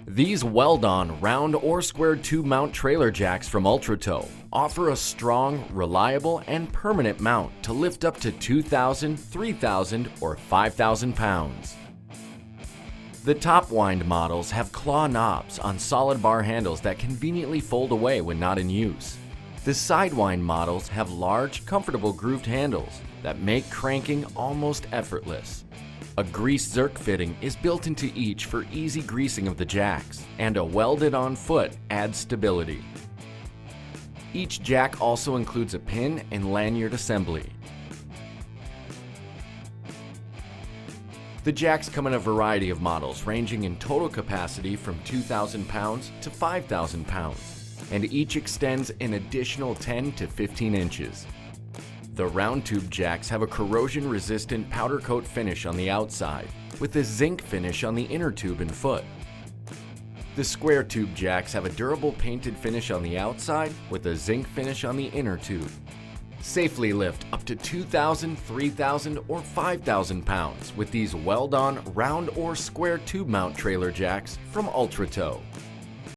These weld-on round or square tube mount trailer jacks from ULT offer a strong, reliable, and permanent mount to lift up to 2,000, 3,000, or 5,000 pounds. The Topwind models have claw knobs on solid bar handles that conveniently fold away when not in use. The Sidewind models have large, comfortable grooved handles that make cranking almost effortless. A grease zerk fitting is built into each for easy greasing of the jacks, and a welded-on foot adds stability. Each jack also includes a pin and lanyard assembly. The jacks come in a variety of models ranging in total capacity from 2,000 pounds to 5,000 pounds, and each extends an additional 10 to 15 inches. The round tube jacks have a corrosion-resistant powder coat finish on the outside, with a zinc finish on the inner tube and foot. The square tube jacks have a durable painted finish on the outside with a zinc finish on the inner tube. Safely lift up to 2,000, 3,000, or 5,000 pounds with these weld-on round or square tube mount trailer jacks from ULT.